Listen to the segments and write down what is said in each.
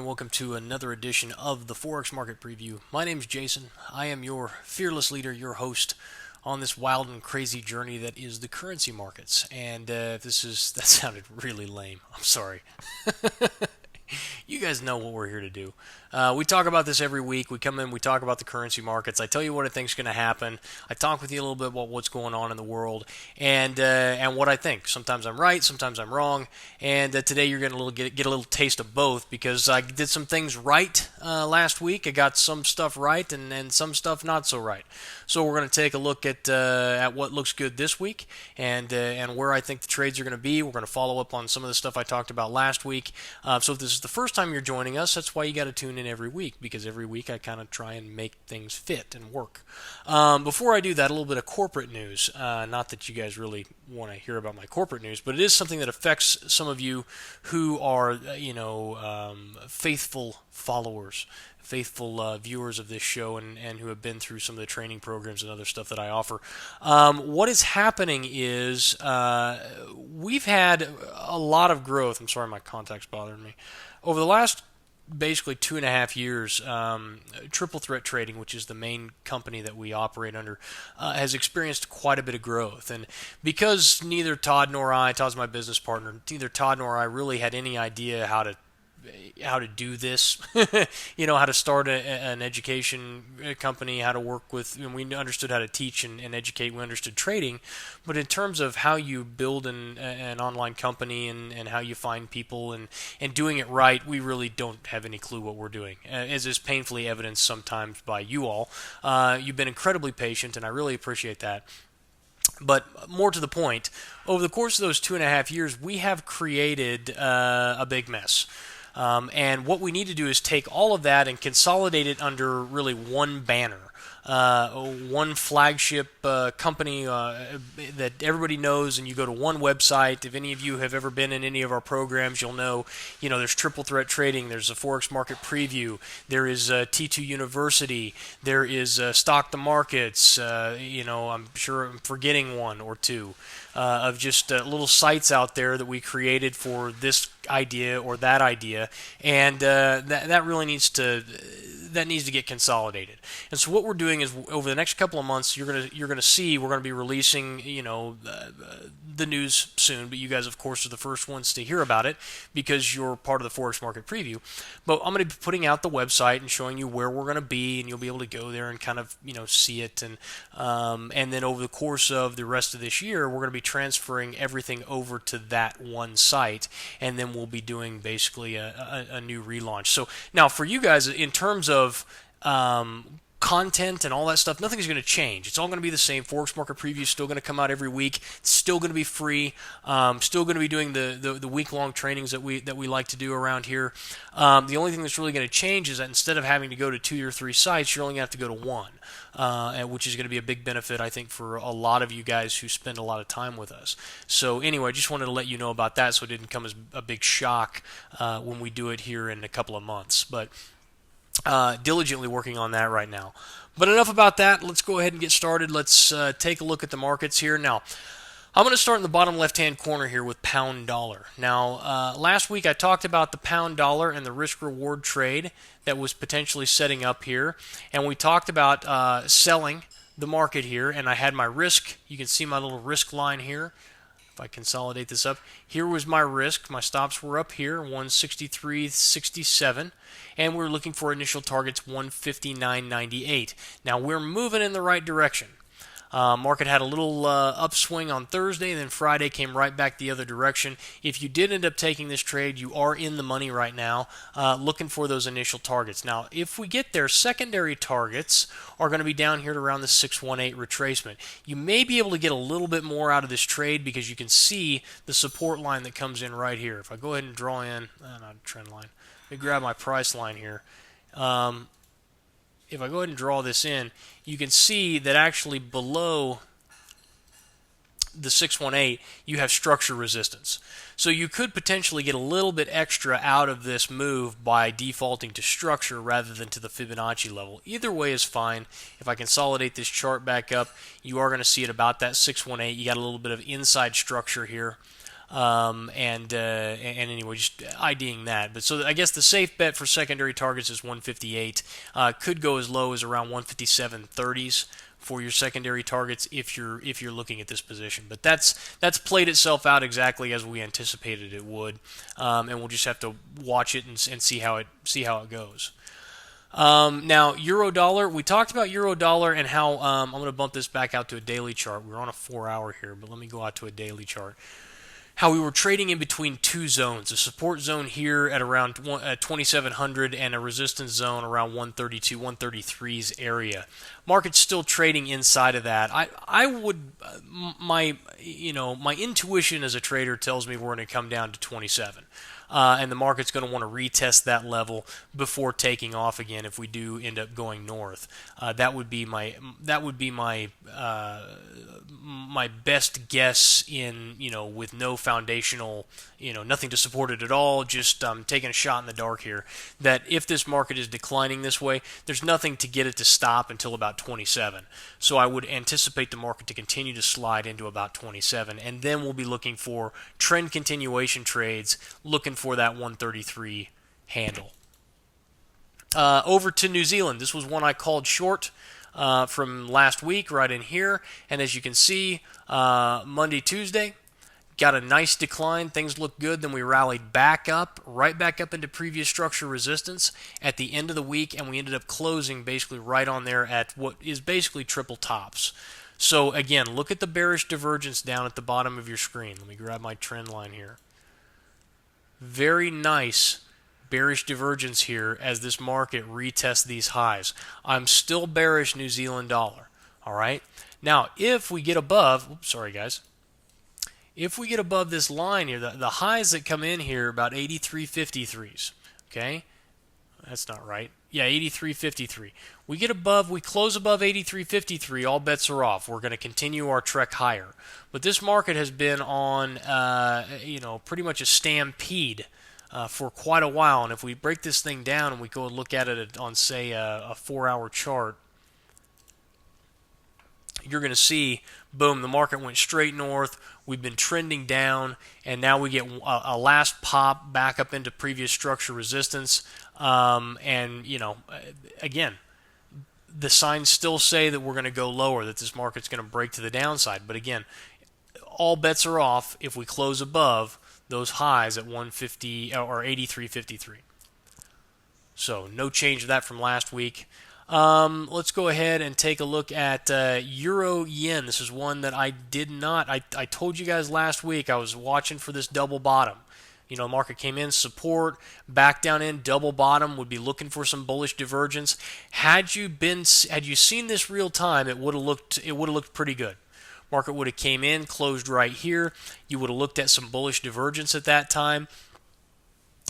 welcome to another edition of the Forex Market Preview. My name is Jason. I am your fearless leader, your host on this wild and crazy journey that is the currency markets. And that sounded really lame. I'm sorry. You guys know what we're here to do. We talk about this every week. We come in, we talk about the currency markets. I tell you what I think is going to happen. I talk with you a little bit about what's going on in the world and what I think. Sometimes I'm right, sometimes I'm wrong. And today you're going to get a little taste of both because I did some things right last week. I got some stuff right and some stuff not so right. So we're going to take a look at what looks good this week and where I think the trades are going to be. We're going to follow up on some of the stuff I talked about last week. So if this is the first time you're joining us, that's why you got to tune in every week, because every week I kind of try and make things fit and work. Before I do that, a little bit of corporate news. Not that you guys really want to hear about my corporate news, but it is something that affects some of you who are, faithful followers, faithful viewers of this show and who have been through some of the training programs and other stuff that I offer. What is happening is we've had a lot of growth. I'm sorry, my contact's bothering me. Over the last basically 2.5 years, Triple Threat Trading, which is the main company that we operate under, has experienced quite a bit of growth. And because neither Todd's my business partner, neither Todd nor I really had any idea how to do this, how to start an education company, how to work with, and we understood how to teach and educate, we understood trading, but in terms of how you build an online company and how you find people and doing it right, we really don't have any clue what we're doing, as is painfully evidenced sometimes by you all. You've been incredibly patient, and I really appreciate that. But more to the point, over the course of those 2.5 years, we have created a big mess. And what we need to do is take all of that and consolidate it under really one banner, one flagship company that everybody knows, and you go to one website. If any of you have ever been in any of our programs, you'll know, there's Triple Threat Trading, there's a Forex Market Preview, there is T2 University, there is Stock the Markets, I'm sure I'm forgetting one or two of just little sites out there that we created for this idea or that idea, and that really needs to get consolidated. And so what we're doing is, over the next couple of months, you're gonna see we're gonna be releasing the news soon, but you guys of course are the first ones to hear about it because you're part of the Forex Market Preview. But I'm going to be putting out the website and showing you where we're going to be, and you'll be able to go there and kind of see it, and then over the course of the rest of this year, we're going to be transferring everything over to that one site, and then we'll be doing basically a new relaunch. So now for you guys, in terms of content and all that stuff, nothing's going to change. It's all going to be the same. Forex Market Preview is still going to come out every week. It's still going to be free. Still going to be doing the week-long trainings that we like to do around here. The only thing that's really going to change is that instead of having to go to 2 or 3 sites, you're only going to have to go to one, which is going to be a big benefit, I think, for a lot of you guys who spend a lot of time with us. So anyway, I just wanted to let you know about that so it didn't come as a big shock when we do it here in a couple of months. But diligently working on that right now. But enough about that. Let's go ahead and get started. Let's take a look at the markets here. Now, I'm going to start in the bottom left-hand corner here with pound dollar. Now, last week I talked about the pound dollar and the risk-reward trade that was potentially setting up here. And we talked about selling the market here. And I had my risk. You can see my little risk line here. If I consolidate this up, here was my risk. My stops were up here, 163.67, and we're looking for initial targets 159.98. Now we're moving in the right direction. Market had a little upswing on Thursday, and then Friday came right back the other direction. If you did end up taking this trade, you are in the money right now, looking for those initial targets. Now, if we get there, secondary targets are going to be down here at around the 618 retracement. You may be able to get a little bit more out of this trade because you can see the support line that comes in right here. If I go ahead and draw in, not a trend line, let me grab my price line here. If I go ahead and draw this in, you can see that actually below the 618, you have structure resistance. So you could potentially get a little bit extra out of this move by defaulting to structure rather than to the Fibonacci level. Either way is fine. If I consolidate this chart back up, you are going to see it about that 618. You got a little bit of inside structure here. And anyway, just IDing that. But so I guess the safe bet for secondary targets is 158. Could go as low as around 157.30s for your secondary targets if you're looking at this position. But that's played itself out exactly as we anticipated it would, and we'll just have to watch it and see how it goes. Now, euro dollar, we talked about euro dollar and how I'm going to bump this back out to a daily chart. We're on a 4-hour here, but let me go out to a daily chart. How we were trading in between two zones, a support zone here at around 2700 and a resistance zone around 132, 133's area. Market's still trading inside of that. I would my intuition as a trader tells me we're going to come down to 27. And the market's going to want to retest that level before taking off again if we do end up going north. That would be my my best guess in with no foundational nothing to support it at all, just taking a shot in the dark here, that if this market is declining this way, there's nothing to get it to stop until about 27. So I would anticipate the market to continue to slide into about 27, and then we'll be looking for trend continuation trades, looking for that 133 handle. Over to New Zealand. This was one I called short from last week right in here, and as you can see, Monday, Tuesday, got a nice decline. Things looked good. Then we rallied right back up into previous structure resistance at the end of the week, and we ended up closing basically right on there at what is basically triple tops. So again, look at the bearish divergence down at the bottom of your screen. Let me grab my trend line here. Very nice bearish divergence here as this market retests these highs. I'm still bearish New Zealand dollar. All right. Now, if we get above, if we get above this line here, the highs that come in here about 83.53s. Okay, that's not right. Yeah, 83.53. We close above 83.53. All bets are off. We're going to continue our trek higher. But this market has been on, pretty much a stampede for quite a while. And if we break this thing down and we go and look at it on, say, a 4-hour chart, you're going to see, boom, the market went straight north. We've been trending down, and now we get a last pop back up into previous structure resistance. Again, the signs still say that we're going to go lower, that this market's going to break to the downside. But again, all bets are off if we close above those highs at 150 or 83.53. So no change of that from last week. Let's go ahead and take a look at Euro Yen. This is one that I did not. I told you guys last week I was watching for this double bottom. Market came in, support, back down in, double bottom, would be looking for some bullish divergence. Had you seen this real time, it would have looked pretty good. Market would have came in, closed right here. You would have looked at some bullish divergence at that time,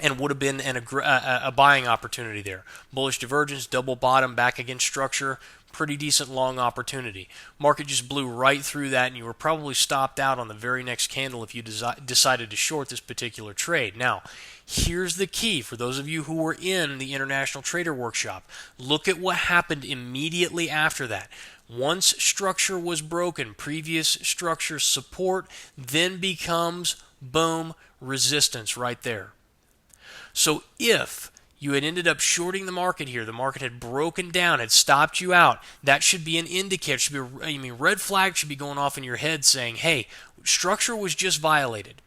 and would have been a buying opportunity there. Bullish divergence, double bottom, back against structure, pretty decent long opportunity. Market just blew right through that, and you were probably stopped out on the very next candle if you decided to short this particular trade. Now, here's the key for those of you who were in the International Trader Workshop. Look at what happened immediately after that. Once structure was broken, previous structure support then becomes, boom, resistance right there. So if you had ended up shorting the market here, the market had broken down, had stopped you out, that should be an indicator. Red flag should be going off in your head saying, hey, structure was just violated.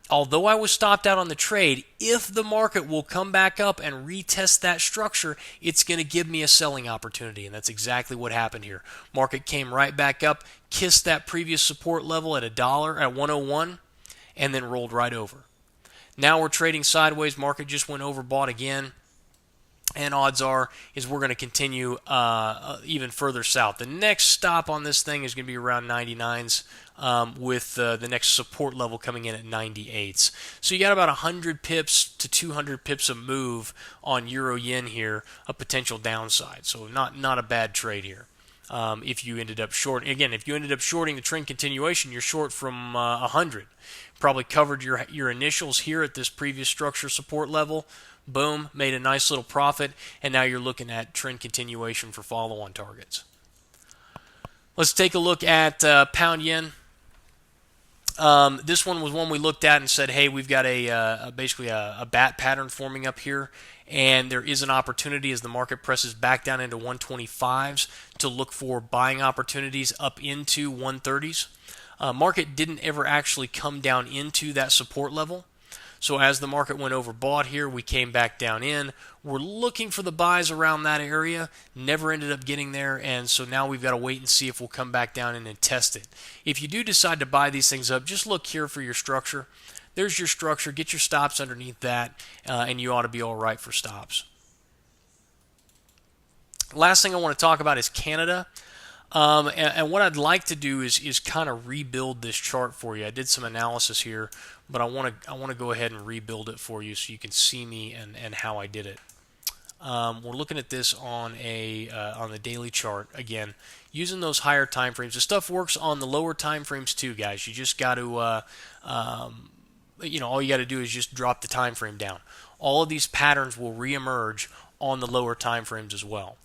Although I was stopped out on the trade, if the market will come back up and retest that structure, it's going to give me a selling opportunity, and that's exactly what happened here. Market came right back up, kissed that previous support level at $1 at 101, and then rolled right over. Now we're trading sideways. Market just went overbought again, and odds are is we're going to continue even further south. The next stop on this thing is going to be around 99s, with the next support level coming in at 98s. So you got about 100 pips to 200 pips a move on Euro Yen here, a potential downside. So not a bad trade here. If you ended up short, again, if you ended up shorting the trend continuation, you're short from 100. Probably covered your initials here at this previous structure support level. Boom, made a nice little profit, and now you're looking at trend continuation for follow-on targets. Let's take a look at pound yen. This one was one we looked at and said, hey, we've got basically a bat pattern forming up here, and there is an opportunity as the market presses back down into 125s to look for buying opportunities up into 130s. Market didn't ever actually come down into that support level. So as the market went overbought here, we came back down in. We're looking for the buys around that area. Never ended up getting there, and so now we've got to wait and see if we'll come back down in and test it. If you do decide to buy these things up, just look here for your structure. There's your structure. Get your stops underneath that, and you ought to be all right for stops. Last thing I want to talk about is Canada. And what I'd like to do is kind of rebuild this chart for you. I did some analysis here, but I want to go ahead and rebuild it for you so you can see me and how I did it. We're looking at this on the daily chart again, using those higher time frames. The stuff works on the lower time frames too, guys. You just got to all you got to do is just drop the time frame down. All of these patterns will reemerge on the lower time frames as well.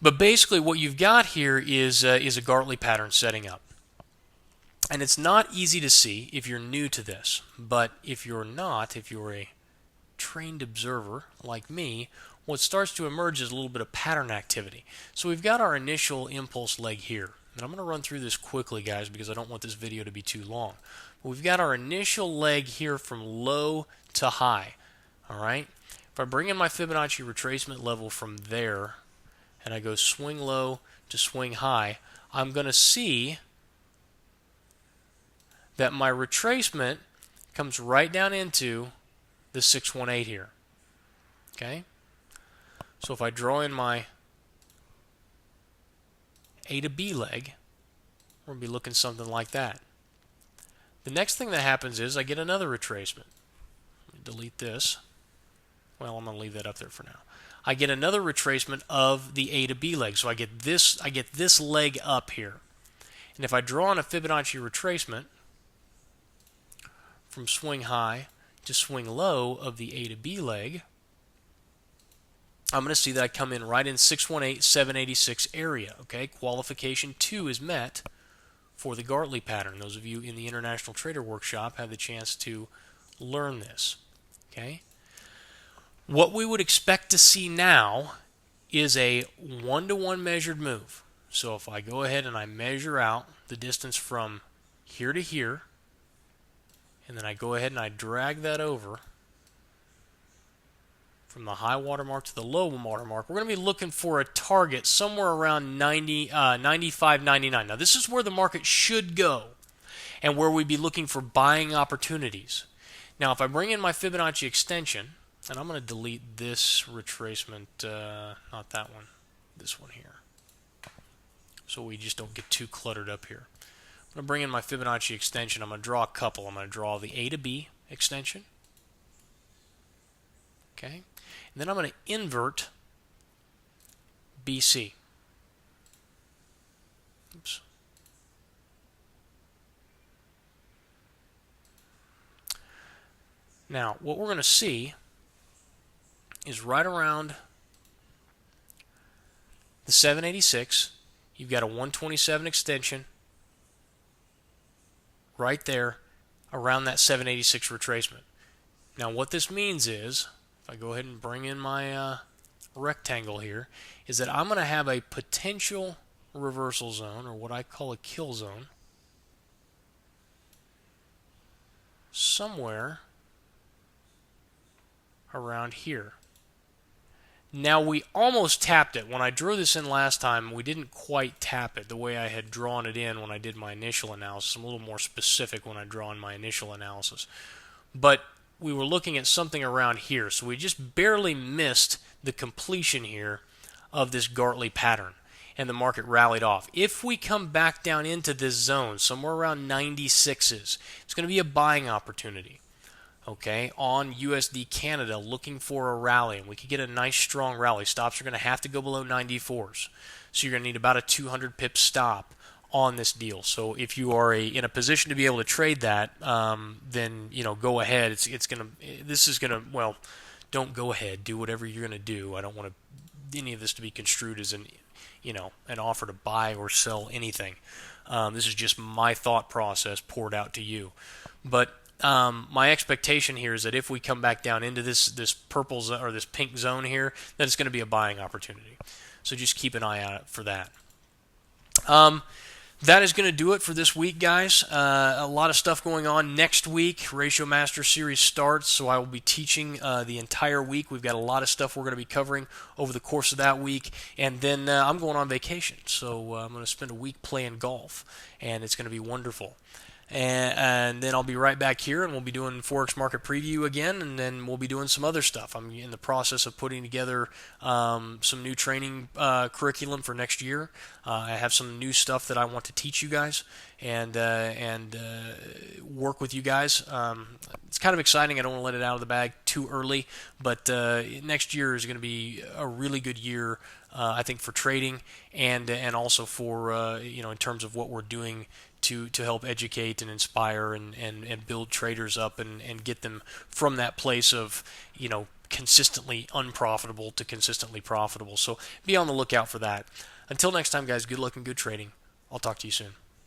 But basically what you've got here is a Gartley pattern setting up. And it's not easy to see if you're new to this. But if you're not, if you're a trained observer like me, what starts to emerge is a little bit of pattern activity. So we've got our initial impulse leg here. And I'm going to run through this quickly, guys, because I don't want this video to be too long. But we've got our initial leg here from low to high. All right? If I bring in my Fibonacci retracement level from there, and I go swing low to swing high, I'm going to see that my retracement comes right down into the 618 here. Okay? So if I draw in my A to B leg, we're going to be looking something like that. The next thing that happens is I get another retracement. Let me delete this. Well, I'm going to leave that up there for now. I get another retracement of the A to B leg. So I get this leg up here. And if I draw on a Fibonacci retracement from swing high to swing low of the A to B leg, I'm going to see that I come in right in 618, 786 area. Okay, qualification 2 is met for the Gartley pattern. Those of you in the International Trader Workshop have the chance to learn this. Okay. What we would expect to see now is a one-to-one measured move. So if I go ahead and I measure out the distance from here to here, and then I go ahead and I drag that over from the high water mark to the low water mark, we're going to be looking for a target somewhere around 95, 99. Now this is where the market should go and where we'd be looking for buying opportunities. Now if I bring in my Fibonacci extension, and I'm going to delete this retracement, not that one, this one here, so we just don't get too cluttered up here. I'm going to bring in my Fibonacci extension. I'm going to draw a couple. I'm going to draw the A to B extension. Okay, and then I'm going to invert BC. Oops. Now, what we're going to see is right around the 786, you've got a 127 extension right there around that 786 retracement. Now what this means is, if I go ahead and bring in my rectangle here, is that I'm going to have a potential reversal zone, or what I call a kill zone, somewhere around here. Now we almost tapped it. When I drew this in last time, we didn't quite tap it the way I had drawn it in when I did my initial analysis. I'm a little more specific when I draw in my initial analysis. But we were looking at something around here, so we just barely missed the completion here of this Gartley pattern, and the market rallied off. If we come back down into this zone, somewhere around 96s, it's going to be a buying opportunity. Okay, on USD Canada, looking for a rally, and we could get a nice strong rally. Stops are going to have to go below 94s, so you're going to need about a 200 pip stop on this deal. So if you are in a position to be able to trade that, then go ahead. This is going to, well, don't go ahead. Do whatever you're going to do. I don't want to any of this to be construed as an offer to buy or sell anything. This is just my thought process poured out to you. But my expectation here is that if we come back down into this purple or this pink zone here, then it's going to be a buying opportunity. So just keep an eye out for that. That is going to do it for this week, guys. A lot of stuff going on next week. Ratio Master Series starts, so I will be teaching the entire week. We've got a lot of stuff we're going to be covering over the course of that week. And then I'm going on vacation, so I'm going to spend a week playing golf, and it's going to be wonderful. And then I'll be right back here, and we'll be doing Forex Market Preview again, and then we'll be doing some other stuff. I'm in the process of putting together some new training curriculum for next year. I have some new stuff that I want to teach you guys and work with you guys. It's kind of exciting. I don't want to let it out of the bag too early, but next year is going to be a really good year, I think, for trading and also for in terms of what we're doing to help educate and inspire and build traders up and get them from that place of consistently unprofitable to consistently profitable. So be on the lookout for that. Until next time, guys, good luck and good trading. I'll talk to you soon.